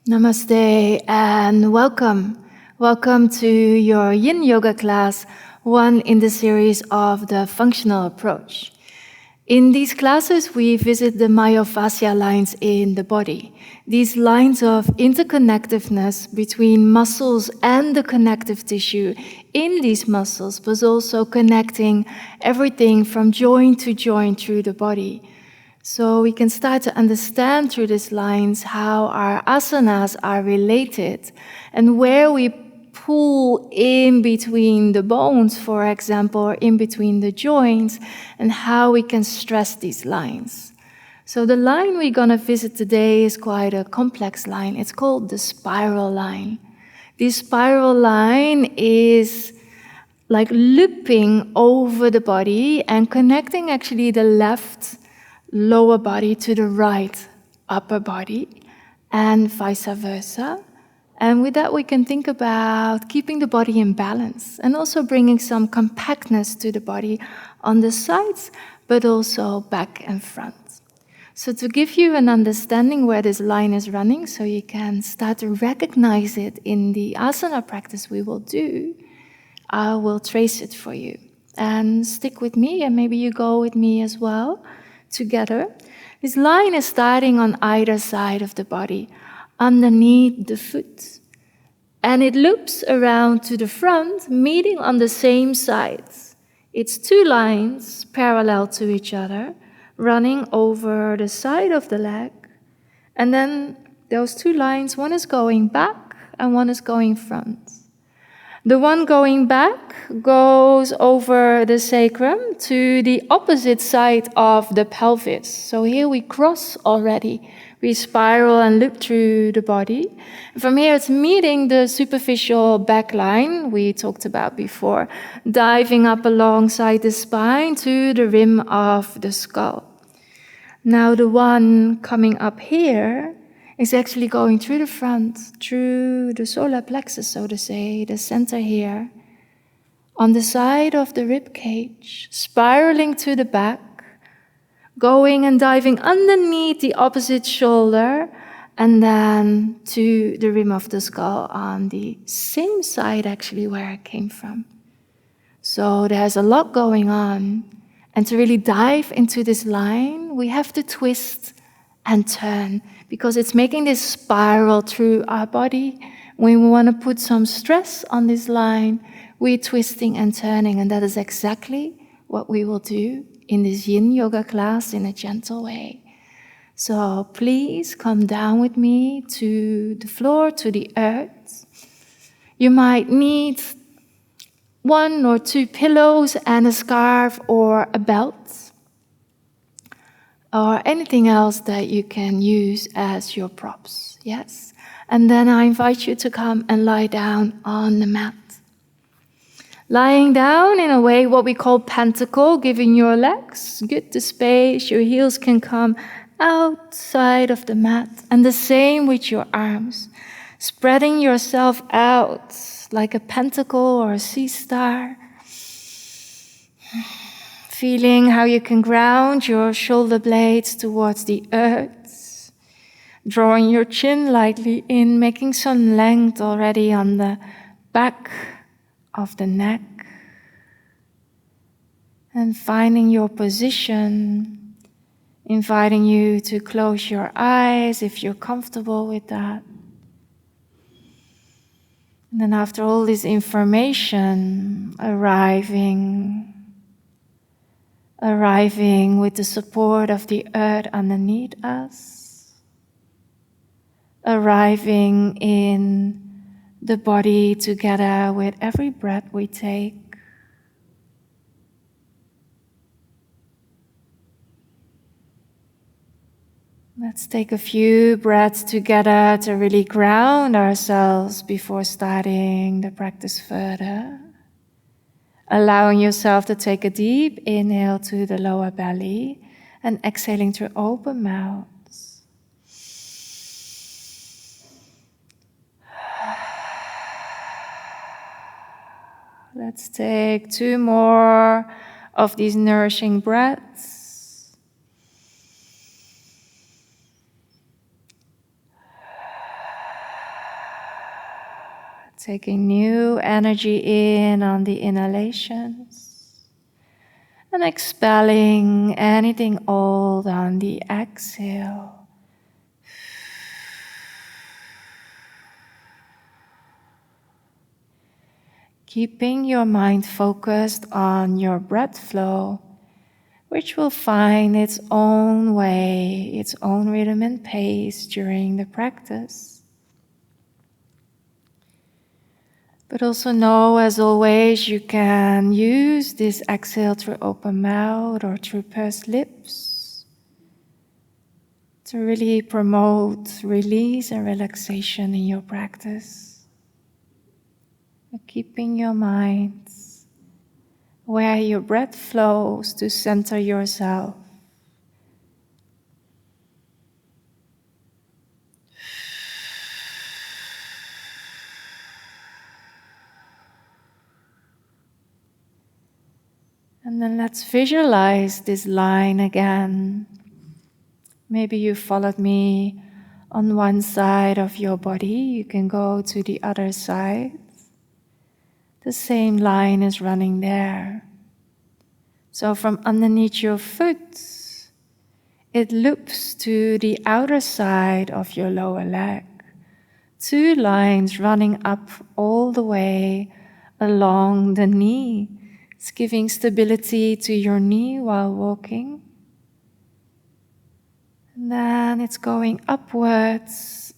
Namaste and welcome. Welcome to your Yin Yoga class, one in the series of the functional approach. In these classes, we visit the myofascial lines in the body. These lines of interconnectedness between muscles and the connective tissue in these muscles, but also connecting everything from joint to joint through the body. So we can start to understand through these lines how our asanas are related and where we pull in between the bones, for example, or in between the joints, and how we can stress these lines. So the line we're going to visit today is quite a complex line. It's called the spiral line. This spiral line is like looping over the body and connecting actually the left lower body to the right upper body and vice versa. And with that we can think about keeping the body in balance and also bringing some compactness to the body on the sides, but also back and front. So to give you an understanding where this line is running, so you can start to recognize it in the asana practice we will do, I will trace it for you. And stick with me, and maybe you go with me as well, together. This line is starting on either side of the body, underneath the foot. And it loops around to the front, meeting on the same sides. It's two lines parallel to each other, running over the side of the leg. And then those two lines, one is going back and one is going front. The one going back goes over the sacrum to the opposite side of the pelvis. So here we cross already. We spiral and loop through the body. From here it's meeting the superficial back line we talked about before, diving up alongside the spine to the rim of the skull. Now the one coming up here is actually going through the front, through the solar plexus, so to say, the center here, on the side of the rib cage, spiraling to the back, going and diving underneath the opposite shoulder, and then to the rim of the skull on the same side actually where it came from. So there's a lot going on, and to really dive into this line, we have to twist and turn, because it's making this spiral through our body. When we want to put some stress on this line, we're twisting and turning, and that is exactly what we will do in this Yin Yoga class in a gentle way. So please come down with me to the floor, to the earth. You might need 1 or 2 pillows and a scarf or a belt, or anything else that you can use as your props, yes? And then I invite you to come and lie down on the mat. Lying down in a way what we call pentacle, giving your legs good the space, your heels can come outside of the mat, and the same with your arms. Spreading yourself out like a pentacle or a sea star. Feeling how you can ground your shoulder blades towards the earth. Drawing your chin lightly in, making some length already on the back of the neck. And finding your position, inviting you to close your eyes if you're comfortable with that. And then after all this information, arriving with the support of the earth underneath us, arriving in the body together with every breath we take. Let's take a few breaths together to really ground ourselves before starting the practice further. Allowing yourself to take a deep inhale to the lower belly and exhaling through open mouth. Let's take 2 more of these nourishing breaths. Taking new energy in on the inhalations and expelling anything old on the exhale. Keeping your mind focused on your breath flow, which will find its own way, its own rhythm and pace during the practice. But also know, as always, you can use this exhale through open mouth or through pursed lips to really promote release and relaxation in your practice. But keeping your mind where your breath flows to center yourself. And then let's visualize this line again. Maybe you followed me on one side of your body. You can go to the other side. The same line is running there. So from underneath your foot, it loops to the outer side of your lower leg. Two lines running up all the way along the knee. It's giving stability to your knee while walking. And then it's going upwards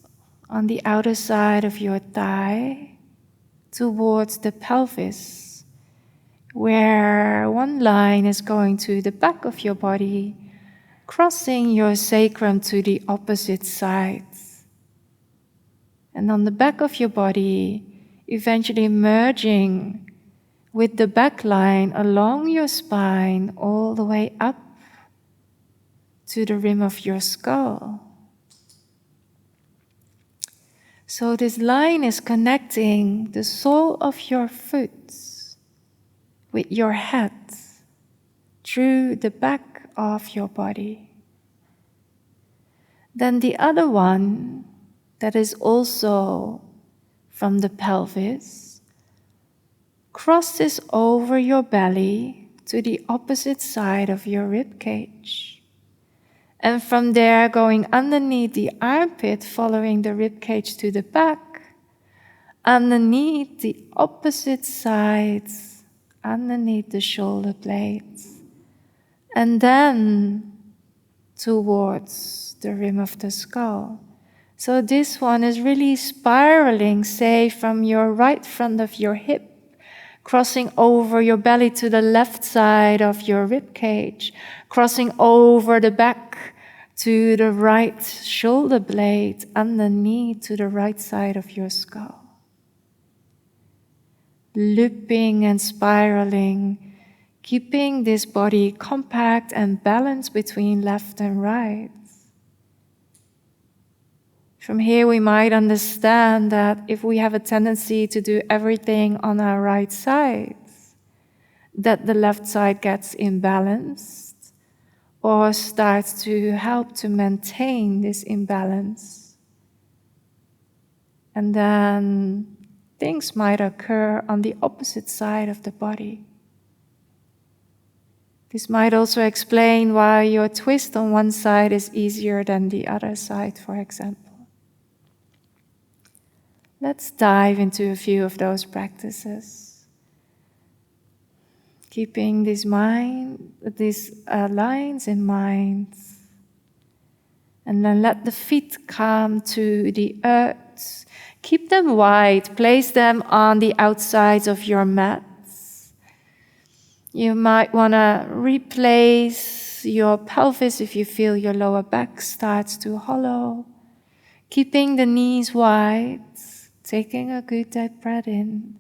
on the outer side of your thigh towards the pelvis, where one line is going to the back of your body, crossing your sacrum to the opposite side. And on the back of your body, eventually merging with the back line along your spine all the way up to the rim of your skull. So this line is connecting the sole of your foot with your head through the back of your body. Then the other one that is also from the pelvis crosses over your belly to the opposite side of your rib cage. And from there, going underneath the armpit, following the rib cage to the back, underneath the opposite sides, underneath the shoulder blades, and then towards the rim of the skull. So this one is really spiraling, say, from your right front of your hip, crossing over your belly to the left side of your rib cage, crossing over the back to the right shoulder blade, underneath to the right side of your skull. Looping and spiraling, keeping this body compact and balanced between left and right. From here we might understand that if we have a tendency to do everything on our right side, that the left side gets imbalanced or starts to help to maintain this imbalance. And then things might occur on the opposite side of the body. This might also explain why your twist on one side is easier than the other side, for example. Let's dive into a few of those practices. Keeping these lines in mind. And then let the feet come to the earth. Keep them wide. Place them on the outsides of your mats. You might want to replace your pelvis if you feel your lower back starts to hollow. Keeping the knees wide. Taking a good deep breath in.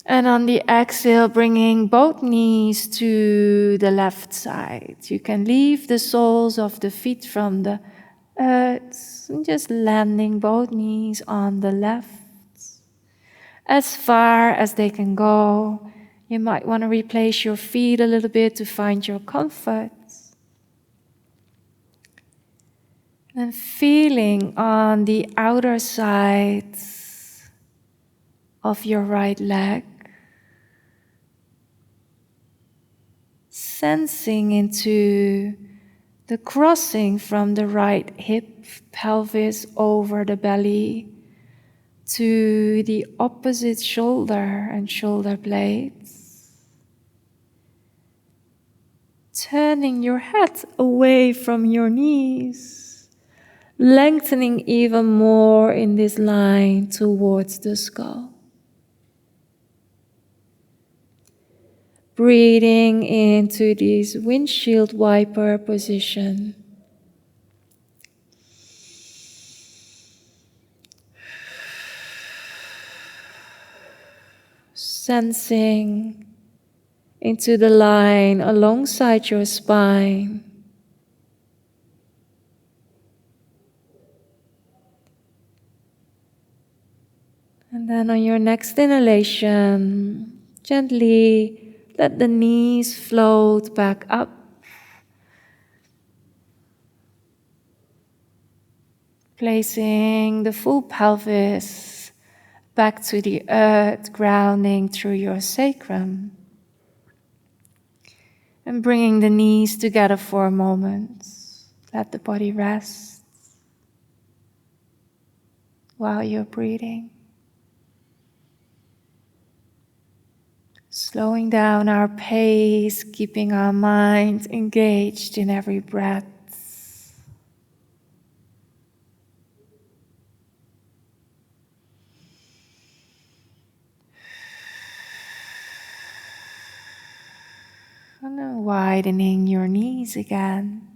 And on the exhale, bringing both knees to the left side. You can leave the soles of the feet from the earth and just landing both knees on the left. As far as they can go. You might want to replace your feet a little bit to find your comfort. And feeling on the outer side of your right leg, sensing into the crossing from the right hip, pelvis over the belly to the opposite shoulder and shoulder blades. Turning your head away from your knees, lengthening even more in this line towards the skull. Breathing into this windshield wiper position. Sensing into the line alongside your spine. And then on your next inhalation, gently let the knees float back up. Placing the full pelvis back to the earth, grounding through your sacrum. And bringing the knees together for a moment. Let the body rest while you're breathing. Slowing down our pace, keeping our mind engaged in every breath. And then widening your knees again.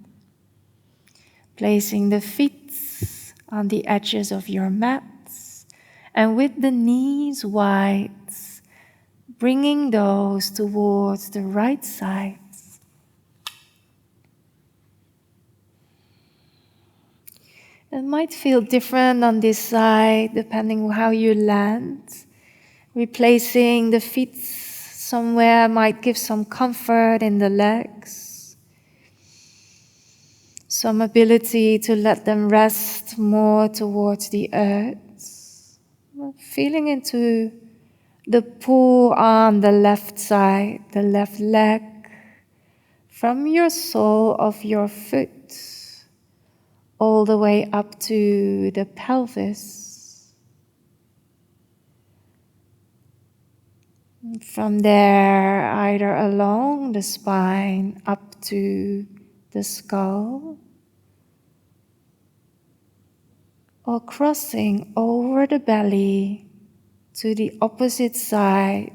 Placing the feet on the edges of your mats. And with the knees wide, bringing those towards the right side. It might feel different on this side depending on how you land. Replacing the feet somewhere might give some comfort in the legs. Some ability to let them rest more towards the earth. Feeling into the pull on the left side, the left leg, from your sole of your foot all the way up to the pelvis. From there, either along the spine up to the skull, or crossing over the belly to the opposite side,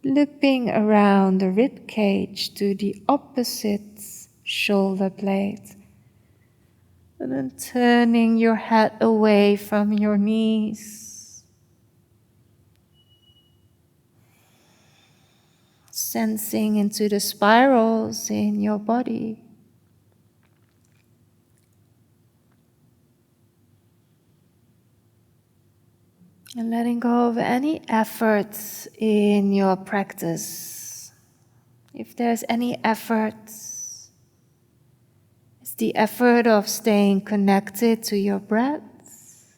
looping around the rib cage to the opposite shoulder blade. And then turning your head away from your knees. Sensing into the spirals in your body. And letting go of any efforts in your practice. If there's any efforts, it's the effort of staying connected to your breath,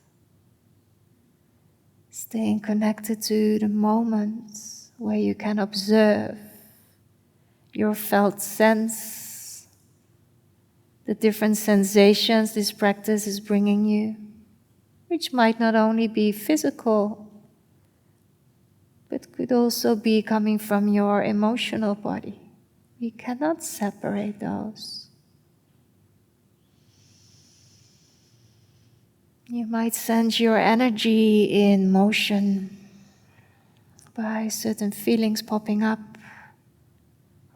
staying connected to the moments where you can observe your felt sense, the different sensations this practice is bringing you, which might not only be physical, but could also be coming from your emotional body. We cannot separate those. You might sense your energy in motion by certain feelings popping up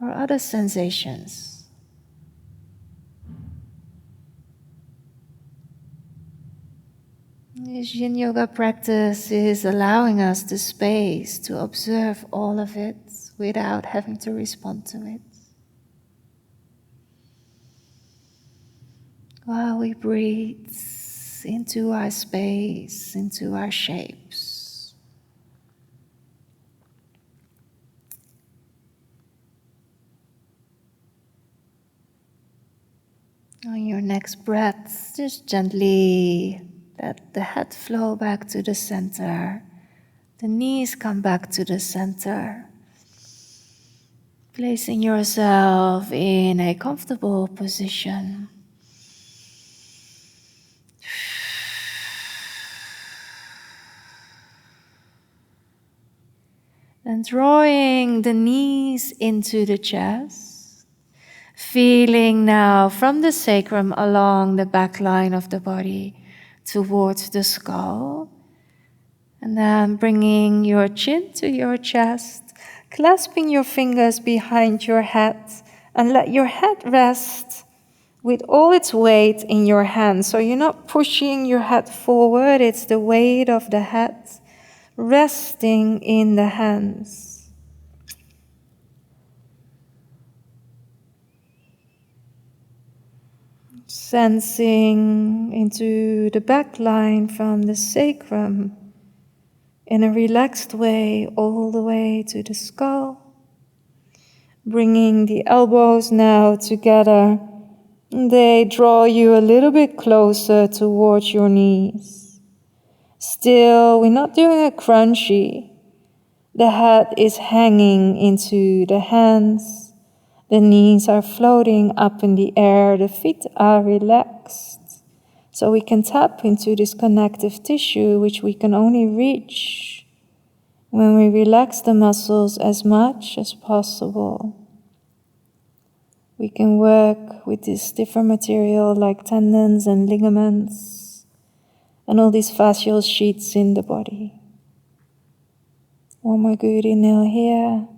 or other sensations. This Yin Yoga practice is allowing us the space to observe all of it without having to respond to it. While we breathe into our space, into our shapes. On your next breath, just gently let the head flow back to the center, The knees come back to the center. Placing yourself in a comfortable position. And drawing the knees into the chest. Feeling now from the sacrum along the back line of the body towards the skull. And then bringing your chin to your chest, clasping your fingers behind your head, and let your head rest with all its weight in your hands. So you're not pushing your head forward, it's the weight of the head resting in the hands. Sensing into the back line from the sacrum in a relaxed way all the way to the skull. Bringing the elbows now together. They draw you a little bit closer towards your knees. Still, we're not doing a crunchy. The head is hanging into the hands. The knees are floating up in the air. The feet are relaxed. So we can tap into this connective tissue, which we can only reach when we relax the muscles as much as possible. We can work with this different material like tendons and ligaments and all these fascial sheets in the body. One more good inhale here.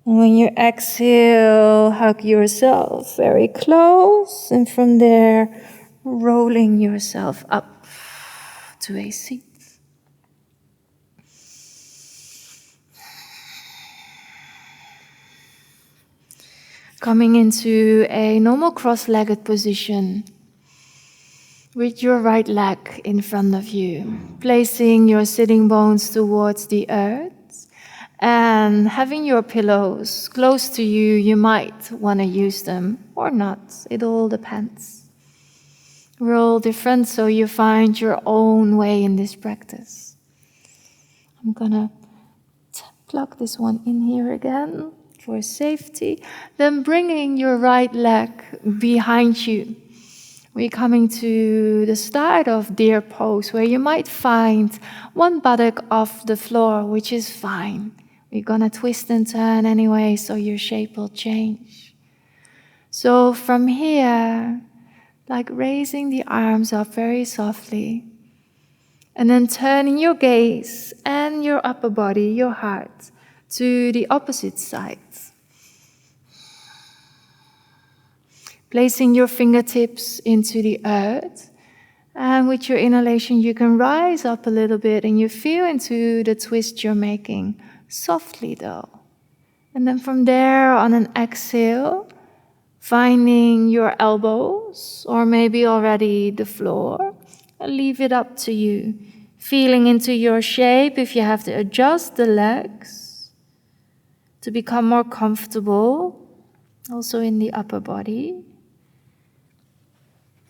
And when you exhale, hug yourself very close, and from there, rolling yourself up to a seat. Coming into a normal cross-legged position with your right leg in front of you, placing your sitting bones towards the earth and having your pillows close to you. You might want to use them or not, it all depends. We're all different, so you find your own way in this practice. I'm gonna plug this one in here again for safety. Then bringing your right leg behind you. We're coming to the start of deer pose, where you might find one buttock off the floor, which is fine. We're gonna twist and turn anyway, so your shape will change. So from here, like raising the arms up very softly, and then turning your gaze and your upper body, your heart, to the opposite side. Placing your fingertips into the earth, and with your inhalation you can rise up a little bit and you feel into the twist you're making, softly though. And then from there, on an exhale, finding your elbows or maybe already the floor, and leave it up to you. Feeling into your shape, if you have to adjust the legs to become more comfortable, also in the upper body.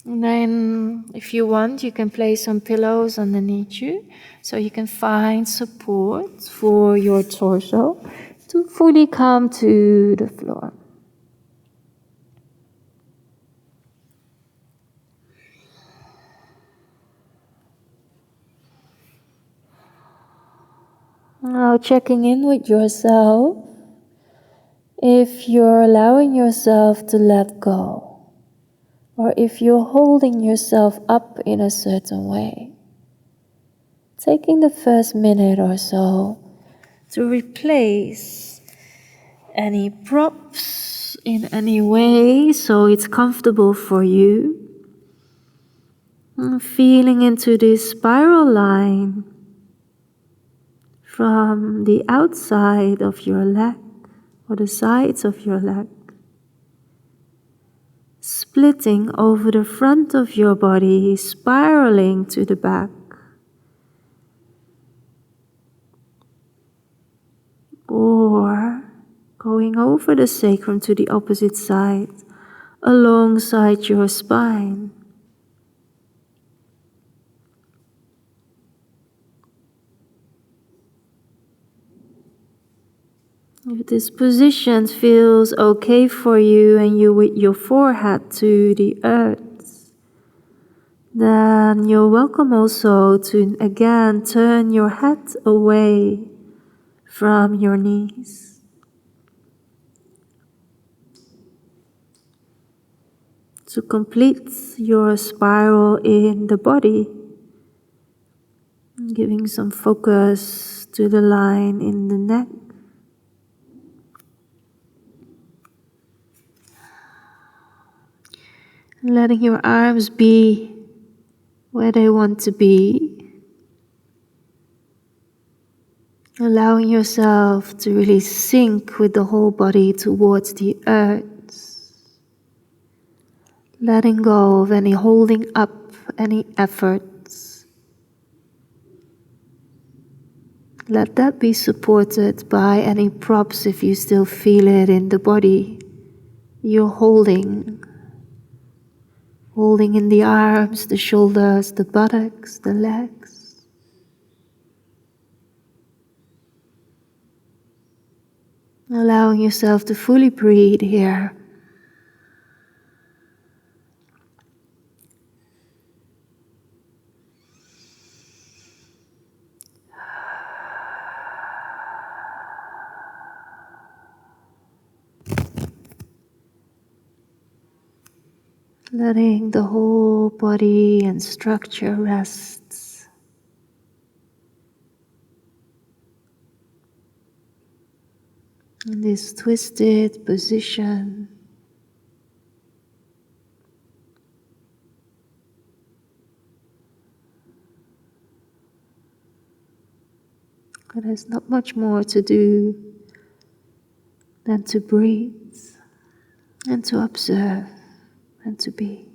And then, if you want, you can place some pillows underneath you, so you can find support for your torso to fully come to the floor. Now checking in with yourself, if you're allowing yourself to let go, or if you're holding yourself up in a certain way. Taking the first minute or so to replace any props in any way so it's comfortable for you. And feeling into this spiral line from the outside of your leg or the sides of your leg, splitting over the front of your body, spiraling to the back. Or going over the sacrum to the opposite side, alongside your spine. If this position feels okay for you and you with your forehead to the earth, then you're welcome also to again turn your head away from your knees. To complete your spiral in the body, giving some focus to the line in the neck. Letting your arms be where they want to be. Allowing yourself to really sink with the whole body towards the earth. Letting go of any holding up, any efforts. Let that be supported by any props if you still feel it in the body. You're holding in the arms, the shoulders, the buttocks, the legs. Allowing yourself to fully breathe here. Letting the whole body and structure rest. In this twisted position. But there's not much more to do than to breathe and to observe and to be.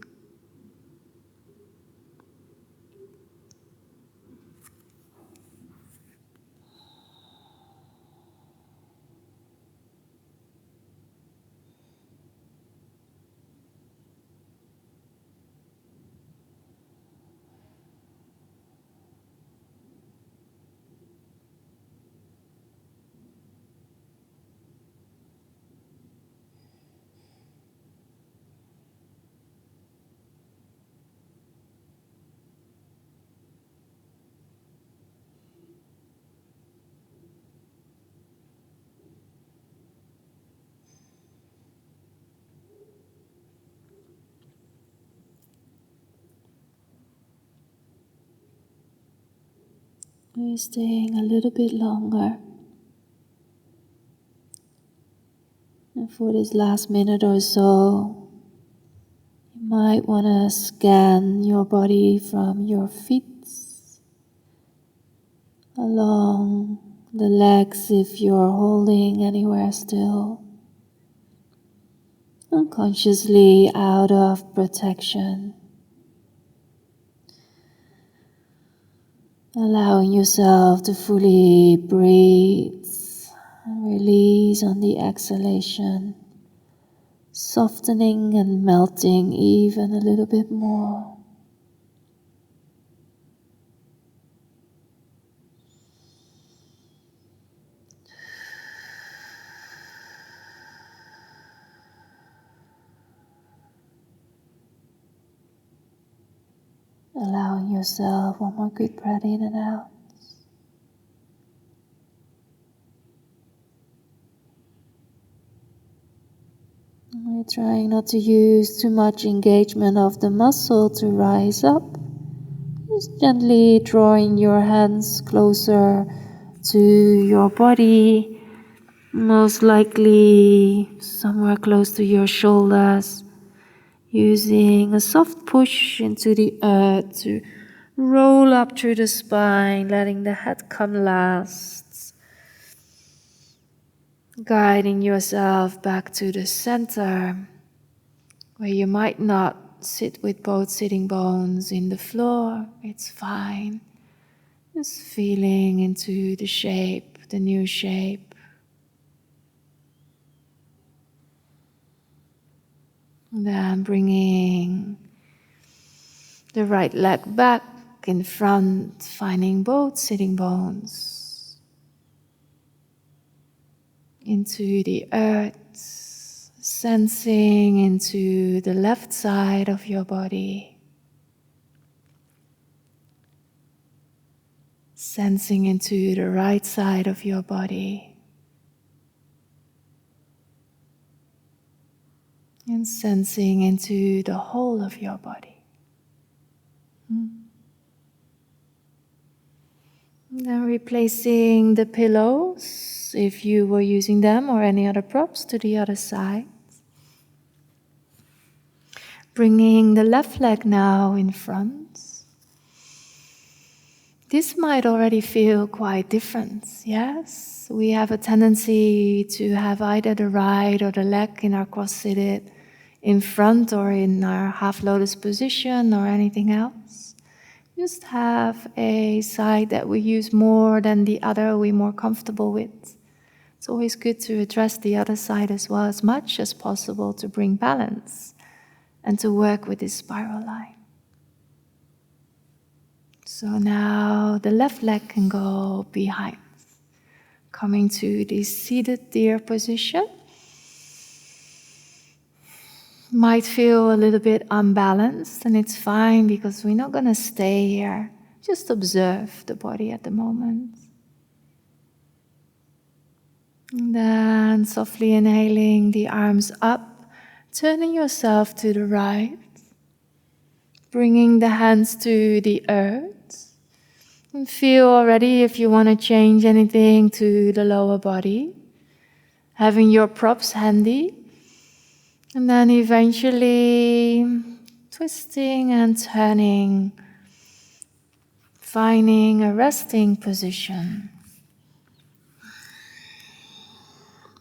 We're staying a little bit longer. And for this last minute or so, you might want to scan your body from your feet along the legs if you're holding anywhere still. Unconsciously out of protection. Allowing yourself to fully breathe and release on the exhalation, softening and melting even a little bit more. Allowing yourself one more good breath in and out. We're trying not to use too much engagement of the muscle to rise up. Just gently drawing your hands closer to your body, most likely somewhere close to your shoulders. Using a soft push into the earth to roll up through the spine, letting the head come last. Guiding yourself back to the center, where you might not sit with both sitting bones in the floor. It's fine. Just feeling into the shape, the new shape. And then bringing the right leg back in front, finding both sitting bones. into the earth, sensing into the left side of your body, sensing into the right side of your body, and sensing into the whole of your body. Then replacing the pillows, if you were using them, or any other props, to the other side. Bringing the left leg now in front. This might already feel quite different, yes? We have a tendency to have either the right or the leg in our cross-seated in front or in our half lotus position or anything else. Just have a side that we use more than the other we're more comfortable with. It's always good to address the other side as well, as much as possible, to bring balance and to work with this spiral line. So now the left leg can go behind, coming to the seated deer position. Might feel a little bit unbalanced, and it's fine because we're not going to stay here. Just observe the body at the moment. And then softly inhaling the arms up, turning yourself to the right, bringing the hands to the earth. And feel already if you want to change anything to the lower body. Having your props handy. And then eventually twisting and turning, finding a resting position.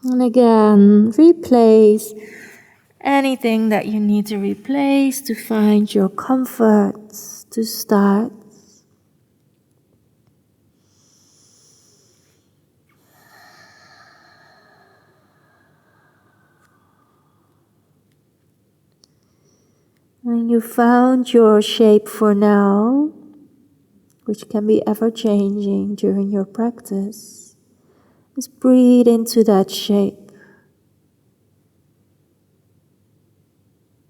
And again, replace anything that you need to replace to find your comfort to start. When you found your shape for now, which can be ever-changing during your practice, just breathe into that shape.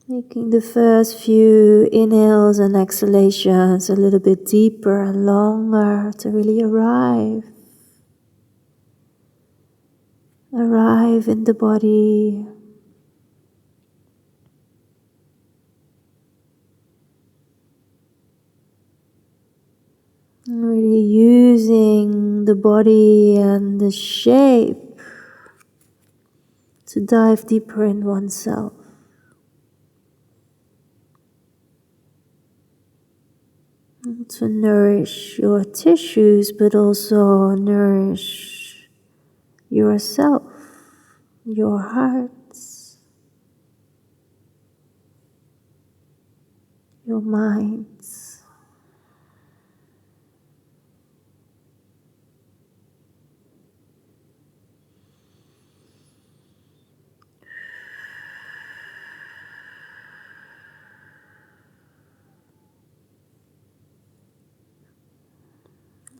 Making the first few inhales and exhalations a little bit deeper and longer to really arrive in the body. Really using the body and the shape to dive deeper in oneself. And to nourish your tissues, but also nourish yourself, your hearts, your minds.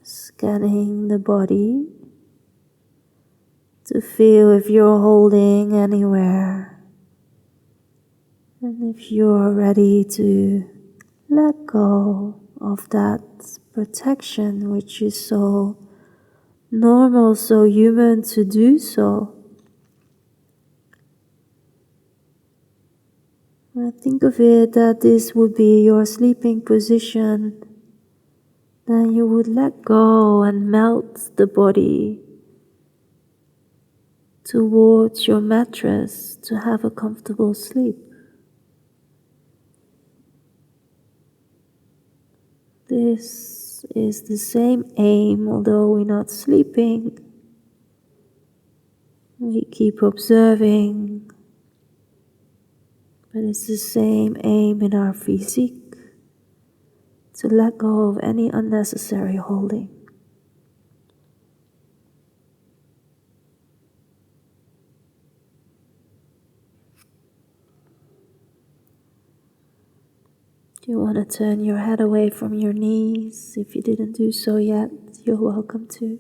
Scanning the body to feel if you're holding anywhere, and if you're ready to let go of that protection, which is so normal, so human to do so. Think of it that this would be your sleeping position. Then you would let go and melt the body towards your mattress to have a comfortable sleep. This is the same aim, although we're not sleeping. We keep observing, but it's the same aim in our physique, to let go of any unnecessary holding. You want to turn your head away from your knees. If you didn't do so yet, you're welcome to.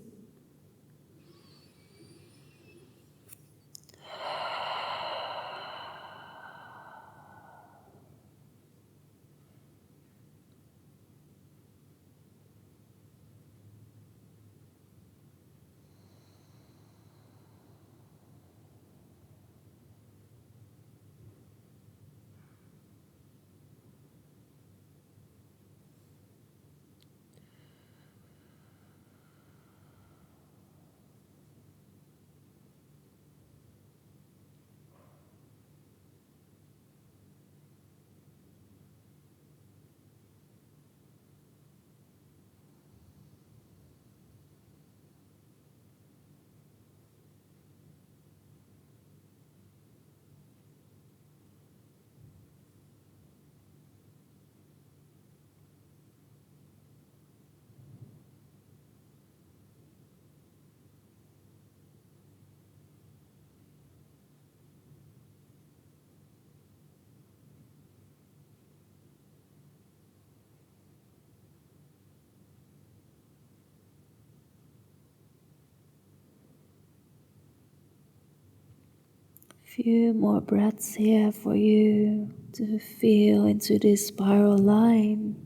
Few more breaths here for you to feel into this spiral line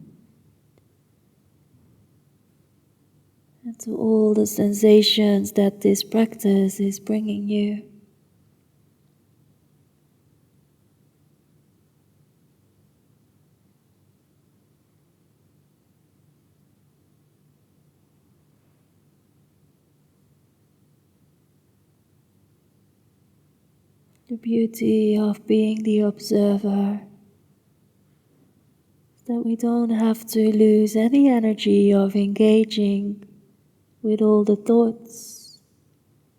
and to all the sensations that this practice is bringing you. The beauty of being the observer is that we don't have to lose any energy of engaging with all the thoughts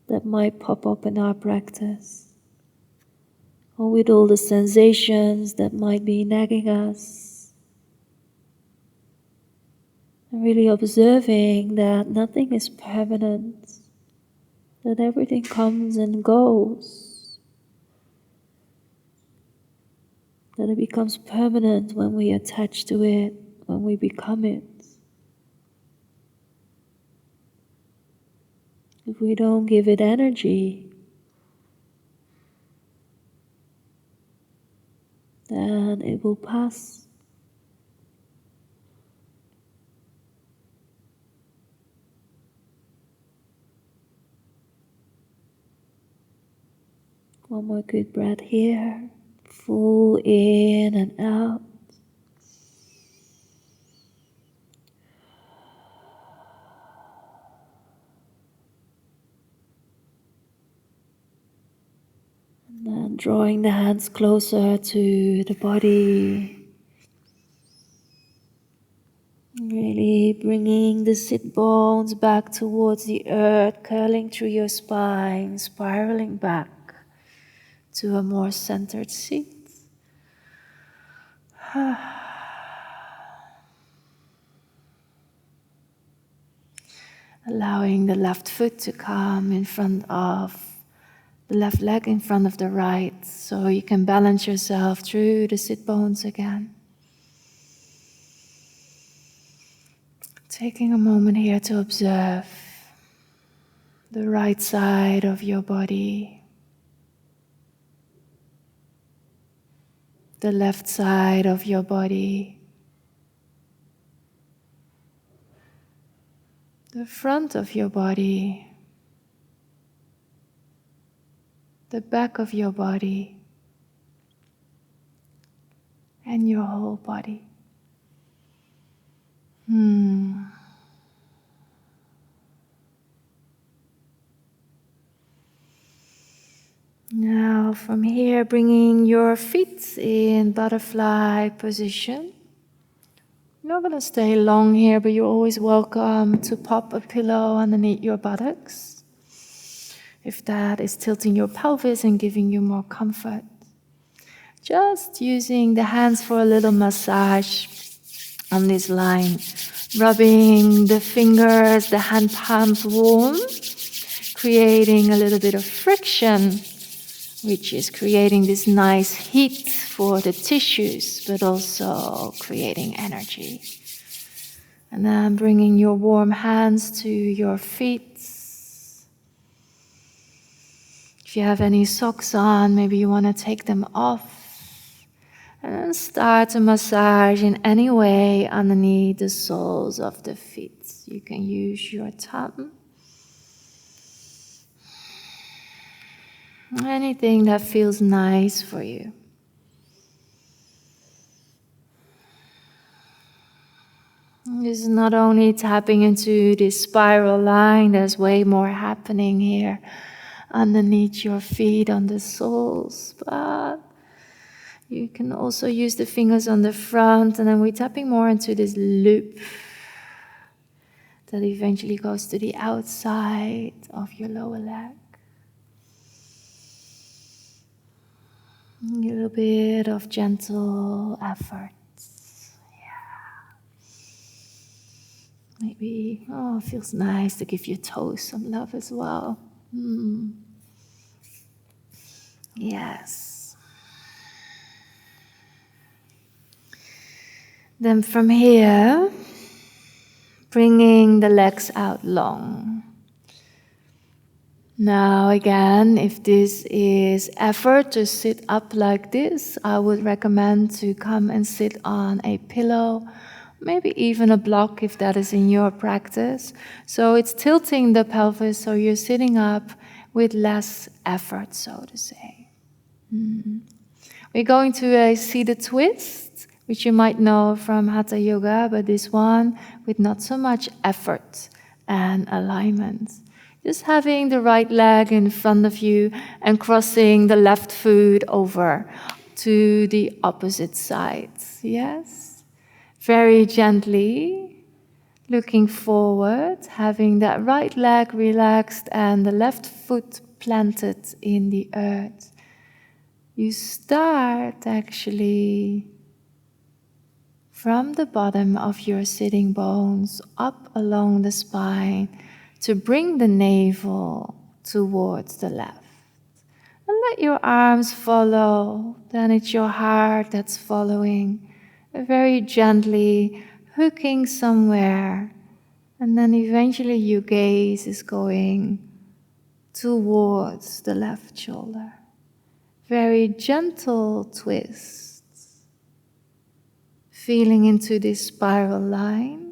that might pop up in our practice, or with all the sensations that might be nagging us. And really observing that nothing is permanent, that everything comes and goes. That it becomes permanent when we attach to it, when we become it. If we don't give it energy, then it will pass. One more good breath here. Full in and out. And then drawing the hands closer to the body. Really bringing the sit bones back towards the earth, curling through your spine, spiraling back to a more centered seat. Allowing the left foot to come in front of the left leg, in front of the right, so you can balance yourself through the sit bones again. Taking a moment here to observe the right side of your body, the left side of your body, the front of your body, the back of your body, and your whole body. Now from here, bringing your feet in butterfly position. You're not going to stay long here, but you're always welcome to pop a pillow underneath your buttocks, if that is tilting your pelvis and giving you more comfort. Just using the hands for a little massage on this line, rubbing the fingers, the hand palms warm, creating a little bit of friction, which is creating this nice heat for the tissues, but also creating energy. And then bringing your warm hands to your feet. If you have any socks on, maybe you want to take them off. And then start to massage in any way underneath the soles of the feet. You can use your thumb. Anything that feels nice for you. This is not only tapping into this spiral line, there's way more happening here underneath your feet on the soles, but you can also use the fingers on the front, and then we're tapping more into this loop that eventually goes to the outside of your lower leg. A little bit of gentle effort. Maybe, it feels nice to give your toes some love as well. Yes. Then from here, bringing the legs out long. Now again, if this is effort to sit up like this, I would recommend to come and sit on a pillow, maybe even a block if that is in your practice. So it's tilting the pelvis so you're sitting up with less effort, so to say. We're going to a seated twist, which you might know from Hatha Yoga, but this one with not so much effort and alignment. Just having the right leg in front of you and crossing the left foot over to the opposite side. Yes? Very gently, looking forward, having that right leg relaxed and the left foot planted in the earth. You start actually from the bottom of your sitting bones up along the spine to bring the navel towards the left. And let your arms follow. Then it's your heart that's following, very gently hooking somewhere. And then eventually your gaze is going towards the left shoulder. Very gentle twists, feeling into this spiral line.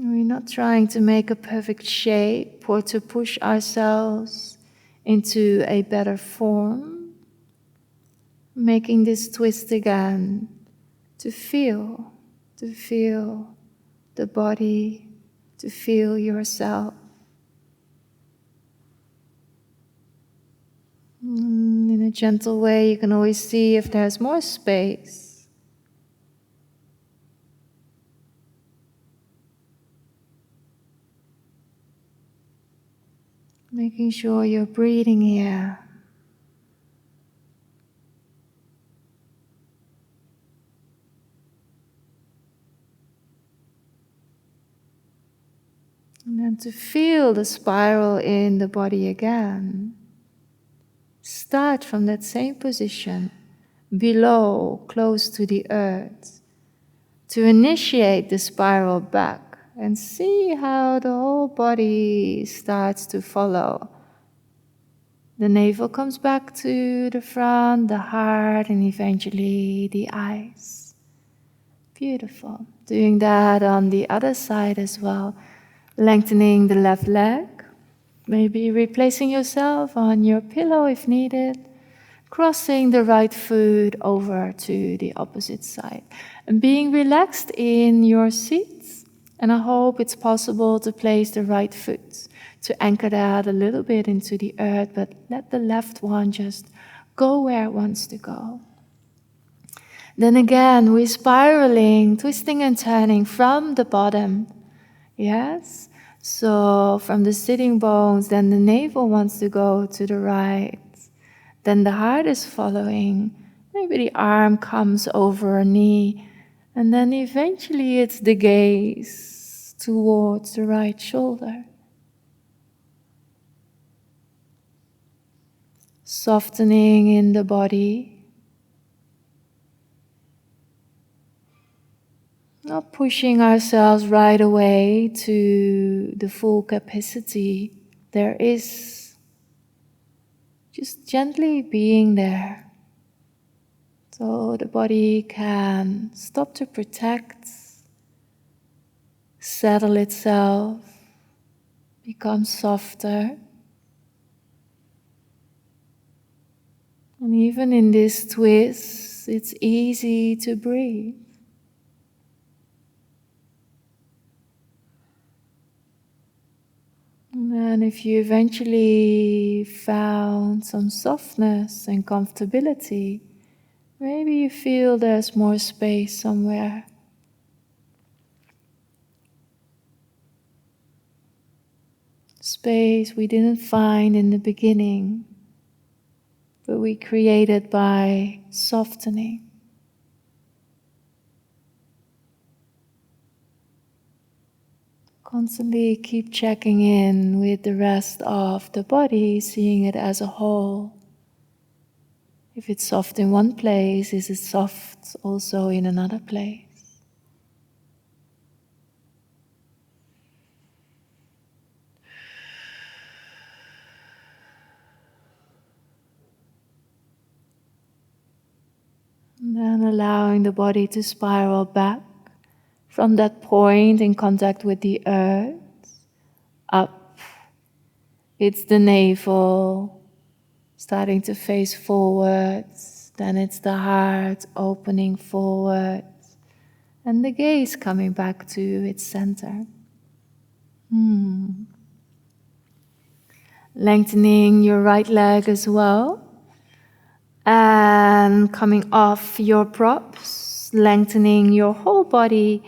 We're not trying to make a perfect shape or to push ourselves into a better form. Making this twist again to feel the body, to feel yourself. In a gentle way, you can always see if there's more space. Making sure you're breathing here. And then to feel the spiral in the body again. Start from that same position, below, close to the earth, to initiate the spiral back and see how the whole body starts to follow. The navel comes back to the front, the heart, and eventually the eyes. Beautiful. Doing that on the other side as well. Lengthening the left leg. Maybe replacing yourself on your pillow if needed. Crossing the right foot over to the opposite side. And being relaxed in your seat. And I hope it's possible to place the right foot to anchor that a little bit into the earth, but let the left one just go where it wants to go. Then again, we're spiraling, twisting and turning from the bottom. Yes? So from the sitting bones, then the navel wants to go to the right. Then the heart is following. Maybe the arm comes over a knee. And then eventually it's the gaze towards the right shoulder. Softening in the body. Not pushing ourselves right away to the full capacity there is. Just gently being there. So the body can stop to protect, settle itself, become softer. And even in this twist, it's easy to breathe. And then if you eventually found some softness and comfortability, maybe you feel there's more space somewhere. Space we didn't find in the beginning, but we created by softening. Constantly keep checking in with the rest of the body, seeing it as a whole. If it's soft in one place, is it soft also in another place? And then allowing the body to spiral back from that point in contact with the earth, up. It's the navel starting to face forwards, then it's the heart opening forwards, and the gaze coming back to its center. Lengthening your right leg as well. And coming off your props, lengthening your whole body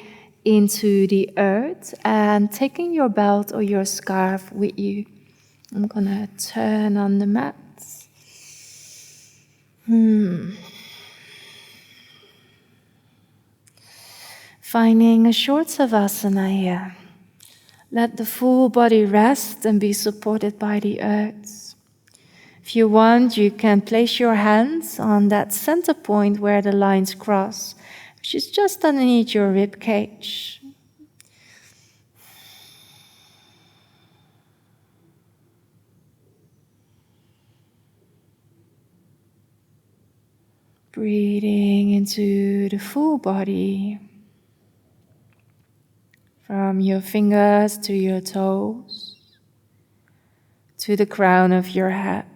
into the earth and taking your belt or your scarf with you. I'm gonna turn on the mat. Finding a short Savasana here. Let the full body rest and be supported by the earth. If you want, you can place your hands on that center point where the lines cross, which is just underneath your rib cage. Breathing into the full body, from your fingers to your toes, to the crown of your head,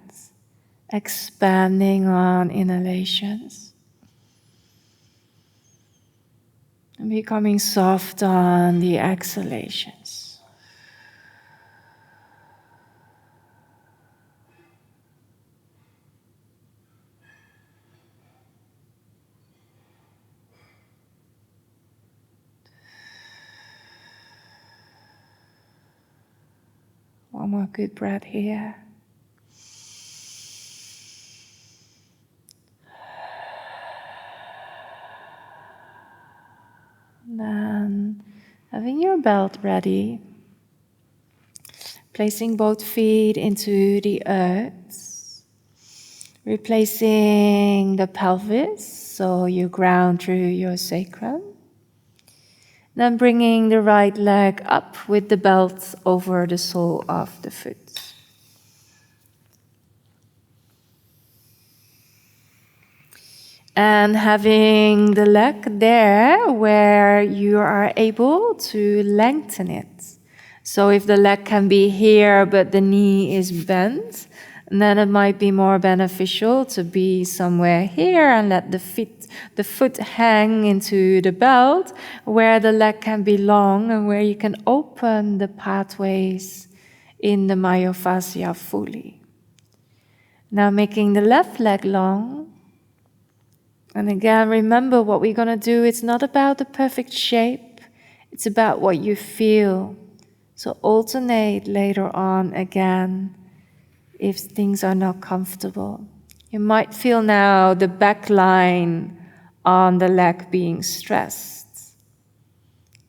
expanding on inhalations and becoming soft on the exhalations. One more good breath here. Then, having your belt ready, placing both feet into the earth, replacing the pelvis so you ground through your sacrum. Then bringing the right leg up with the belt over the sole of the foot. And having the leg there where you are able to lengthen it. So if the leg can be here but the knee is bent, then it might be more beneficial to be somewhere here and let the foot hang into the belt where the leg can be long and where you can open the pathways in the myofascial fully. Now making the left leg long. And again, remember what we're going to do. It's not about the perfect shape. It's about what you feel. So alternate later on again if things are not comfortable. You might feel now the back line on the leg being stressed.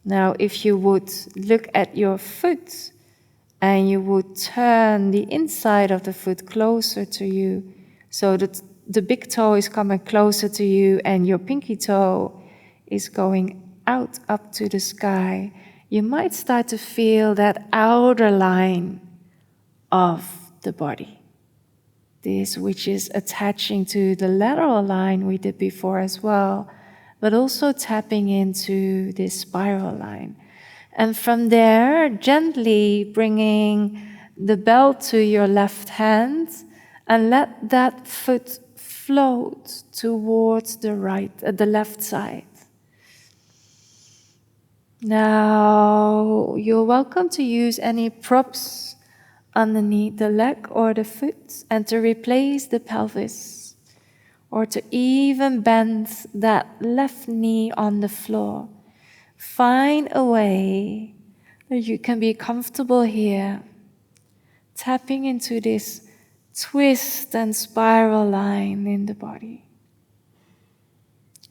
Now, if you would look at your foot and you would turn the inside of the foot closer to you so that the big toe is coming closer to you and your pinky toe is going out up to the sky, you might start to feel that outer line of the body. This which is attaching to the lateral line we did before as well, but also tapping into this spiral line. And from there, gently bringing the belt to your left hand and let that foot float towards the left side. Now, you're welcome to use any props underneath the leg or the foot and to replace the pelvis or to even bend that left knee on the floor. Find a way that you can be comfortable here, tapping into this twist and spiral line in the body.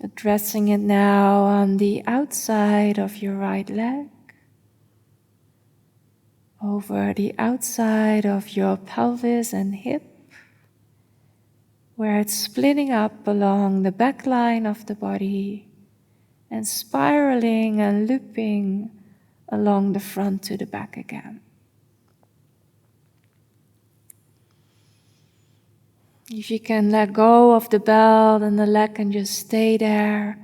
Addressing it now on the outside of your right leg, over the outside of your pelvis and hip, where it's splitting up along the back line of the body and spiraling and looping along the front to the back again. If you can let go of the belt and the leg can just stay there,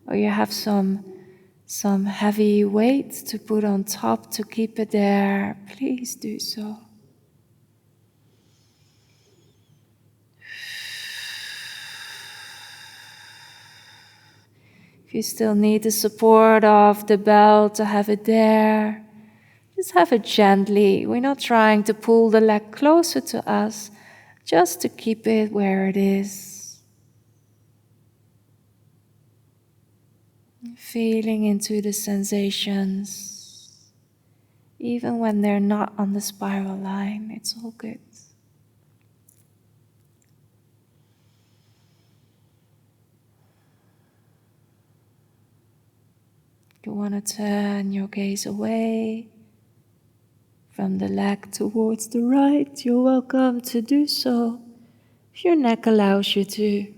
or you have some heavy weight to put on top to keep it there, please do so. If you still need the support of the belt to have it there, just have it gently. We're not trying to pull the leg closer to us, just to keep it where it is. Feeling into the sensations, even when they're not on the spiral line, it's all good. You want to turn your gaze away from the leg towards the right, you're welcome to do so if your neck allows you to.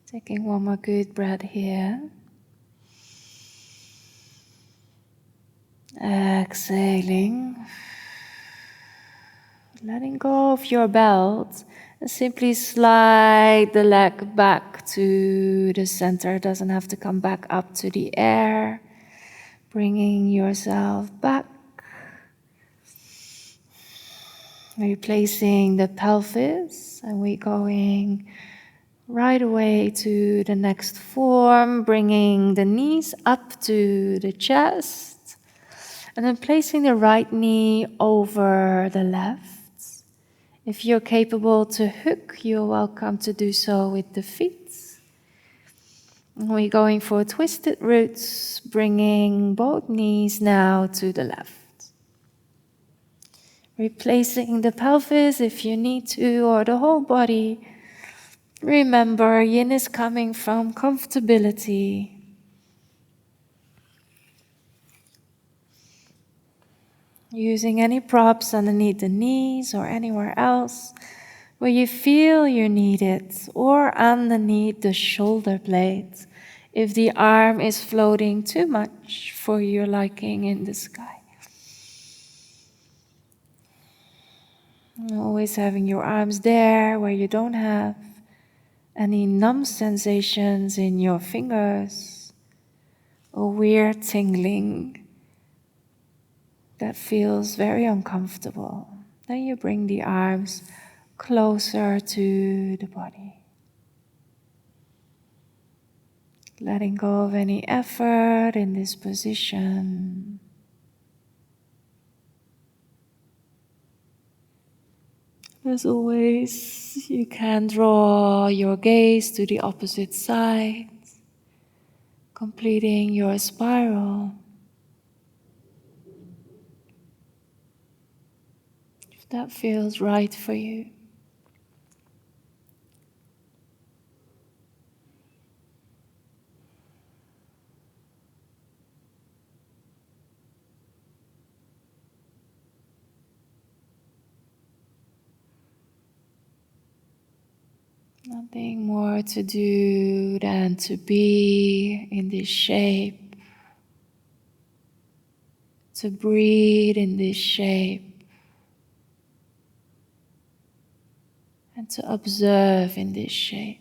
Taking one more good breath here. Exhaling. Letting go of your belt and simply slide the leg back to the center. It doesn't have to come back up to the air. Bringing yourself back. Replacing the pelvis, and we're going right away to the next form, bringing the knees up to the chest, and then placing the right knee over the left. If you're capable to hook, you're welcome to do so with the feet. And we're going for twisted roots, bringing both knees now to the left. Replacing the pelvis if you need to, or the whole body. Remember, yin is coming from comfortability. Using any props underneath the knees or anywhere else where you feel you need it, or underneath the shoulder blades if the arm is floating too much for your liking in the sky. Always having your arms there where you don't have any numb sensations in your fingers or weird tingling that feels very uncomfortable. Then you bring the arms closer to the body. Letting go of any effort in this position. As always, you can draw your gaze to the opposite side, completing your spiral. If that feels right for you. Nothing more to do than to be in this shape, to breathe in this shape, and to observe in this shape.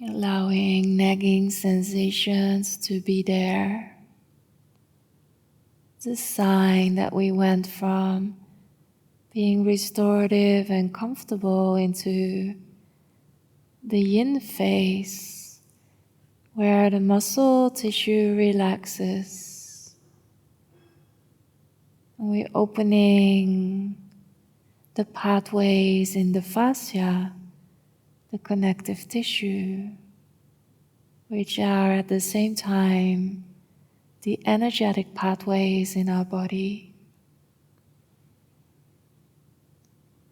allowing nagging sensations to be there. It's a sign that we went from being restorative and comfortable into the yin phase, where the muscle tissue relaxes. And we're opening the pathways in the fascia, the connective tissue, which are at the same time the energetic pathways in our body,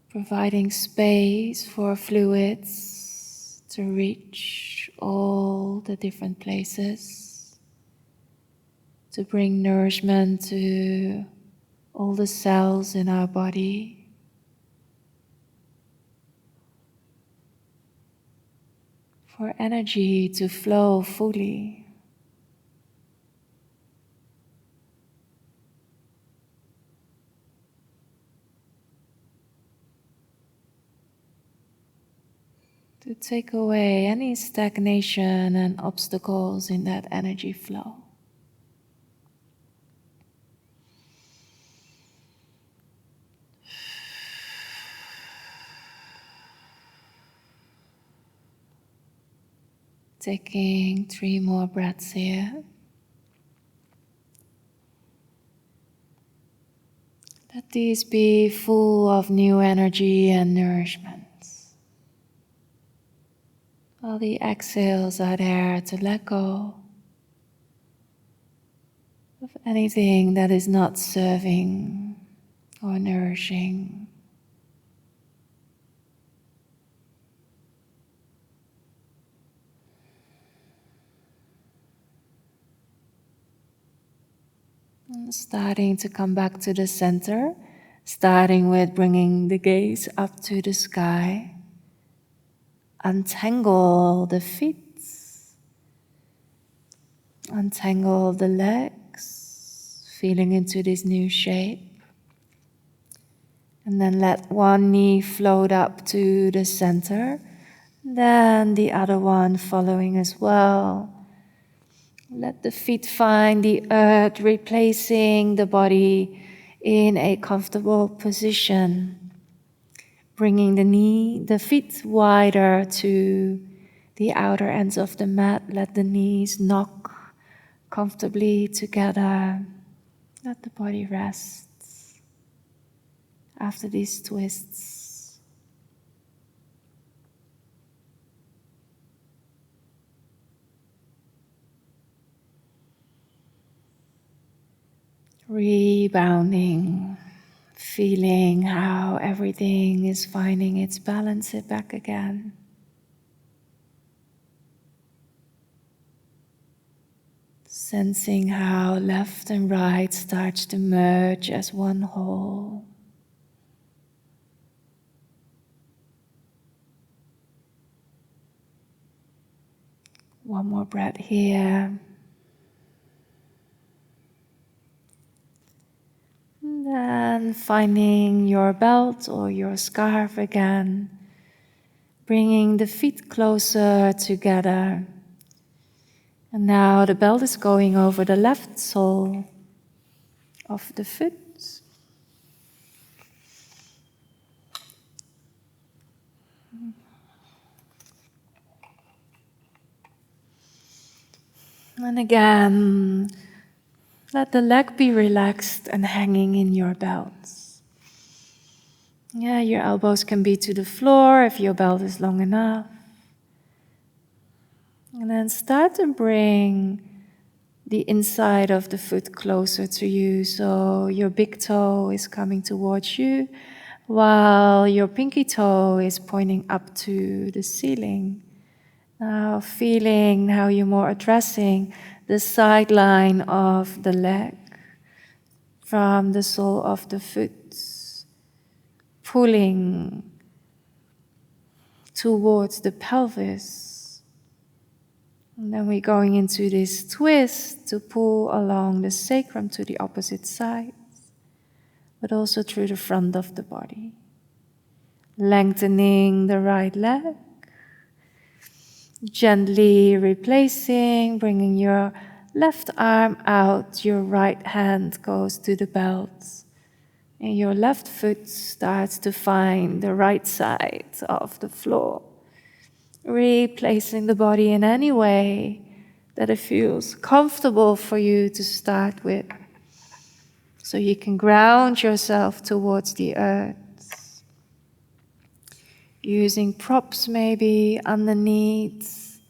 providing space for fluids to reach all the different places, to bring nourishment to all the cells in our body. For energy to flow fully. To take away any stagnation and obstacles in that energy flow. Taking 3 more breaths here. Let these be full of new energy and nourishment. While the exhales are there to let go of anything that is not serving or nourishing. And starting to come back to the center, starting with bringing the gaze up to the sky. Untangle the feet, untangle the legs, feeling into this new shape. And then let one knee float up to the center, then the other one following as well. Let the feet find the earth, replacing the body in a comfortable position. Bringing the feet wider to the outer ends of the mat. Let the knees knock comfortably together. Let the body rest after these twists. Rebounding. Feeling how everything is finding its balance back again. Sensing how left and right starts to merge as one whole. One more breath here. And then finding your belt or your scarf again, bringing the feet closer together. And now the belt is going over the left sole of the foot. And again, let the leg be relaxed and hanging in your belt. Yeah, your elbows can be to the floor if your belt is long enough. And then start to bring the inside of the foot closer to you. So your big toe is coming towards you, while your pinky toe is pointing up to the ceiling. Now feeling how you're more addressing the sideline of the leg from the sole of the foot, pulling towards the pelvis. And then we're going into this twist to pull along the sacrum to the opposite side, but also through the front of the body. Lengthening the right leg. Gently replacing, bringing your left arm out, your right hand goes to the belt, and your left foot starts to find the right side of the floor. Replacing the body in any way that it feels comfortable for you to start with, so you can ground yourself towards the earth. Using props maybe underneath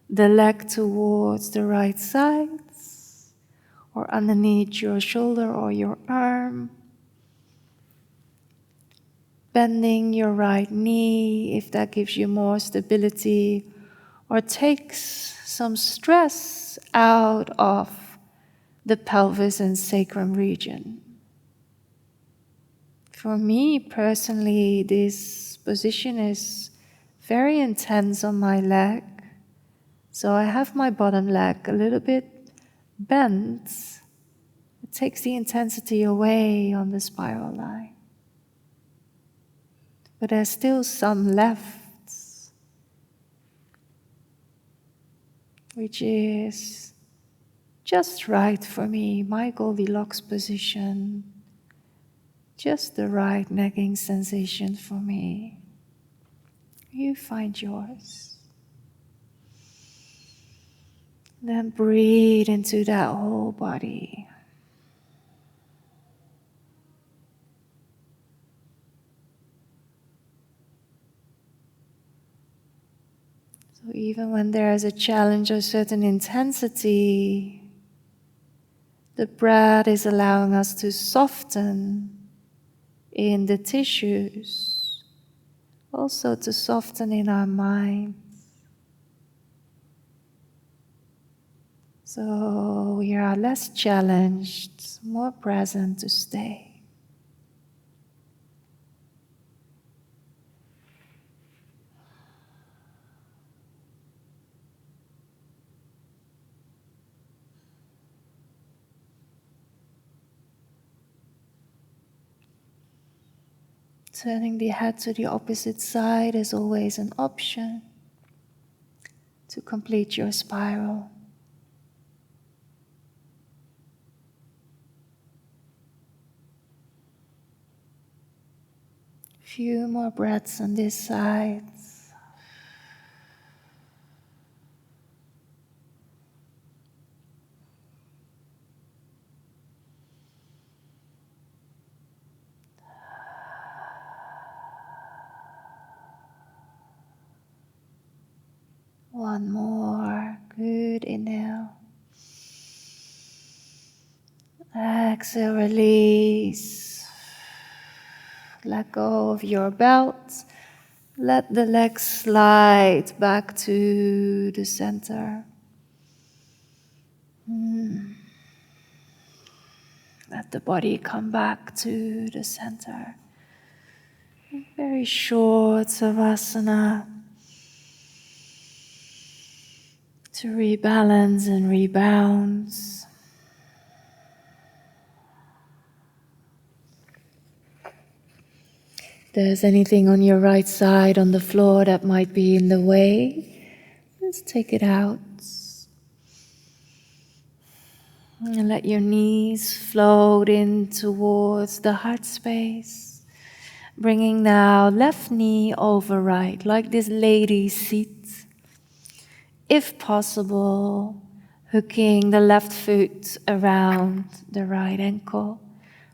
the leg towards the right side, or underneath your shoulder or your arm. Bending your right knee if that gives you more stability or takes some stress out of the pelvis and sacrum region. For me personally, this position is very intense on my leg. So I have my bottom leg a little bit bent. It takes the intensity away on the spiral line. But there's still some left, which is just right for me, my Goldilocks position. Just the right nagging sensation for me. You find yours. Then breathe into that whole body. So even when there is a challenge or certain intensity, the breath is allowing us to soften in the tissues, also to soften in our mind. So we are less challenged, more present to stay. Turning the head to the opposite side is always an option to complete your spiral. Few more breaths on this side. One more. Good inhale. Exhale, release. Let go of your belt. Let the legs slide back to the center. Let the body come back to the center. Very short Savasana to rebalance and rebound. If there's anything on your right side on the floor that might be in the way, let's take it out. And let your knees float in towards the heart space. Bringing now left knee over right, like this lady seat. If possible, hooking the left foot around the right ankle.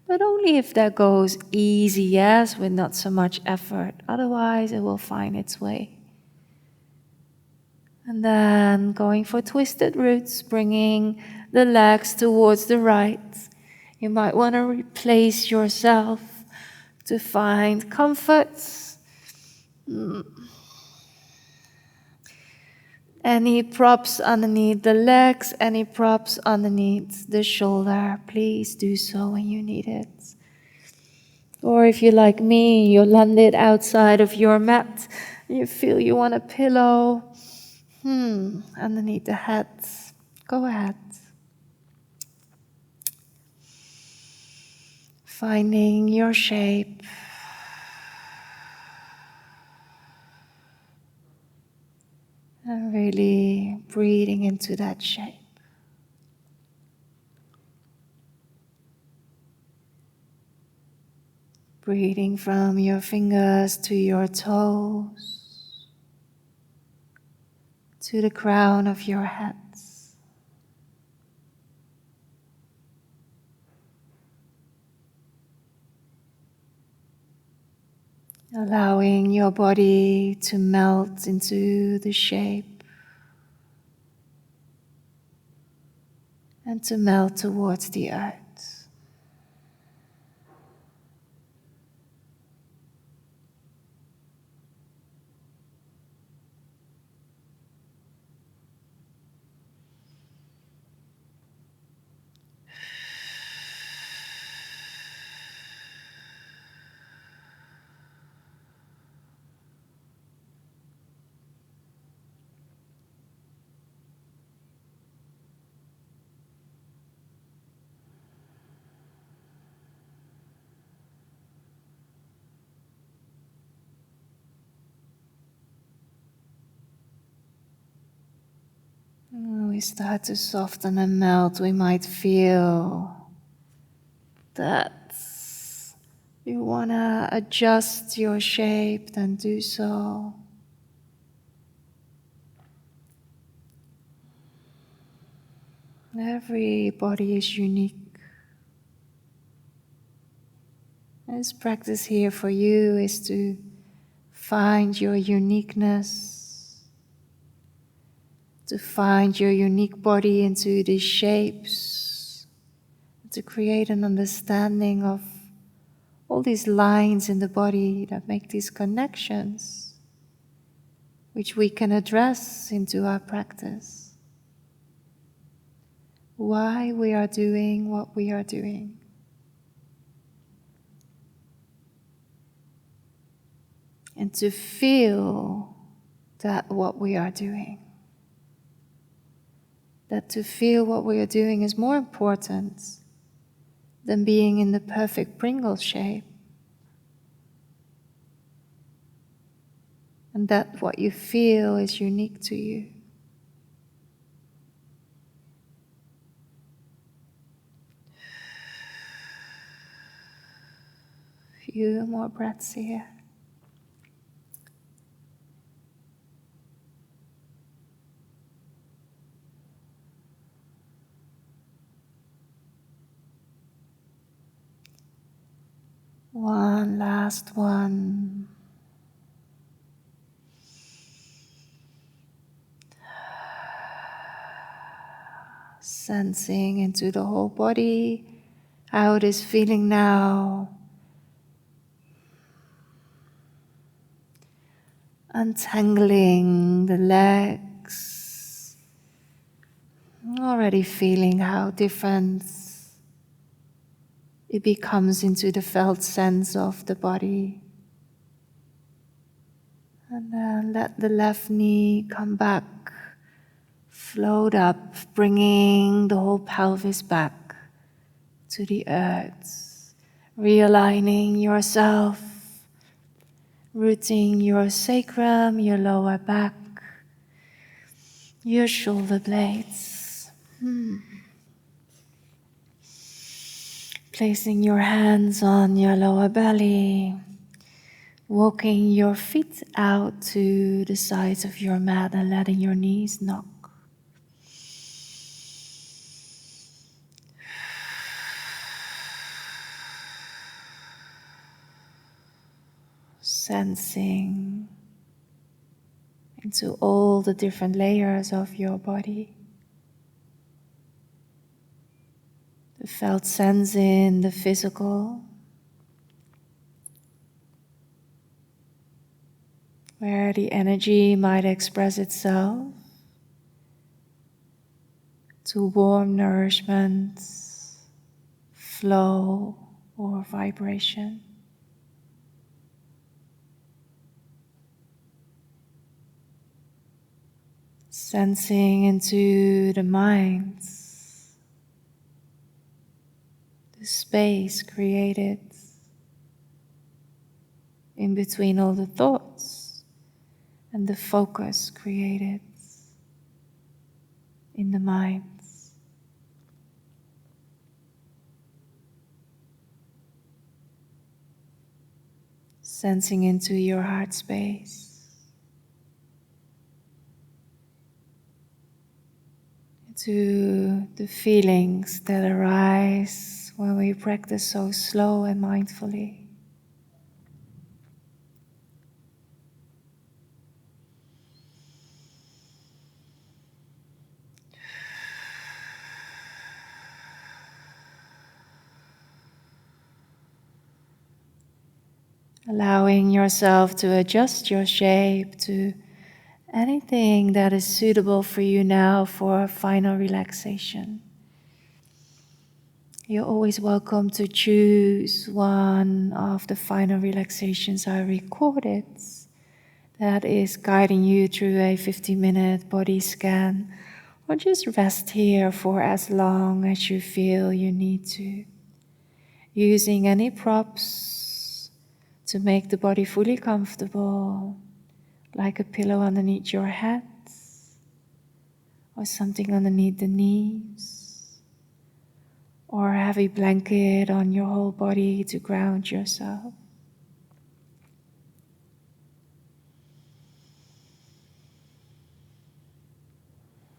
But only if that goes easy, yes, with not so much effort. Otherwise, it will find its way. And then going for twisted roots, bringing the legs towards the right. You might want to replace yourself to find comfort. Any props underneath the legs, any props underneath the shoulder, please do so when you need it. Or if you're like me, you landed outside of your mat, you feel you want a pillow underneath the head, go ahead. Finding your shape. And really breathing into that shape. Breathing from your fingers to your toes, to the crown of your heads. Allowing your body to melt into the shape and to melt towards the earth. When we start to soften and melt, we might feel that you want to adjust your shape, then do so. Every body is unique. This practice here for you is to find your uniqueness, to find your unique body into these shapes, to create an understanding of all these lines in the body that make these connections, which we can address into our practice. Why we are doing what we are doing. And to feel that what we are doing. That to feel what we are doing is more important than being in the perfect Pringle shape. And that what you feel is unique to you. Few more breaths here. One last one. Sensing into the whole body, how it is feeling now. Untangling the legs. Already feeling how different it becomes into the felt sense of the body. And then let the left knee come back, float up, bringing the whole pelvis back to the earth, realigning yourself, rooting your sacrum, your lower back, your shoulder blades. Placing your hands on your lower belly, walking your feet out to the sides of your mat and letting your knees knock. Sensing into all the different layers of your body. The felt sense in the physical, where the energy might express itself to warm nourishment, flow, or vibration. Sensing into the mind, the space created in between all the thoughts and the focus created in the mind. Sensing into your heart space, to the feelings that arise when we practice so slow and mindfully. Allowing yourself to adjust your shape to anything that is suitable for you now for final relaxation. You're always welcome to choose one of the final relaxations I recorded that is guiding you through a 15-minute body scan, or just rest here for as long as you feel you need to, using any props to make the body fully comfortable, like a pillow underneath your head or something underneath the knees, or a heavy blanket on your whole body to ground yourself.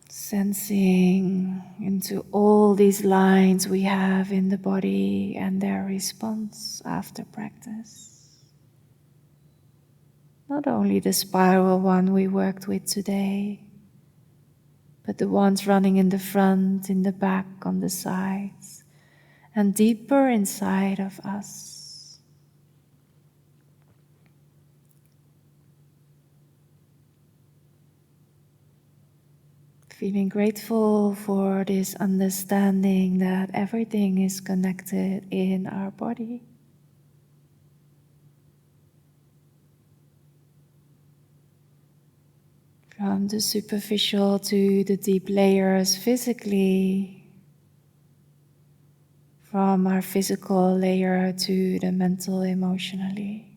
Sensing into all these lines we have in the body and their response after practice. Not only the spiral one we worked with today, but the ones running in the front, in the back, on the sides, and deeper inside of us. Feeling grateful for this understanding that everything is connected in our body. From the superficial to the deep layers physically, from our physical layer to the mental emotionally,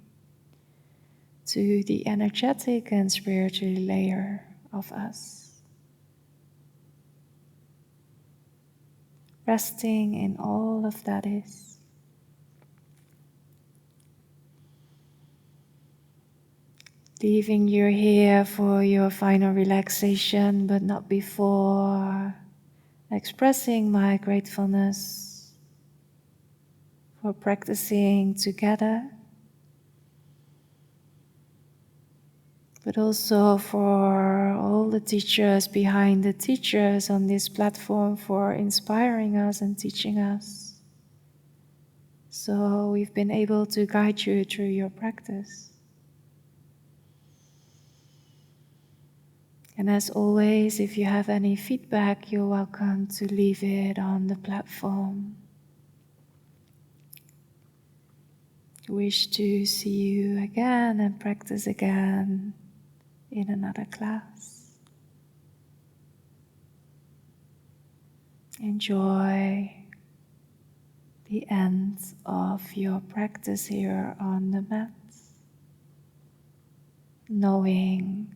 to the energetic and spiritual layer of us. Resting in all of that is. Leaving you here for your final relaxation, but not before. Expressing my gratefulness for practicing together, but also for all the teachers behind the teachers on this platform for inspiring us and teaching us. So we've been able to guide you through your practice. And as always, if you have any feedback, you're welcome to leave it on the platform. Wish to see you again and practice again in another class. Enjoy the end of your practice here on the mat, knowing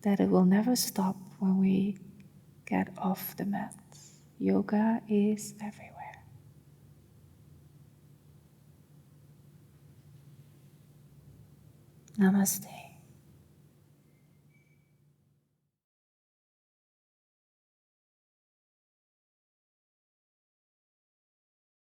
that it will never stop when we get off the mat. Yoga is everywhere. Namaste.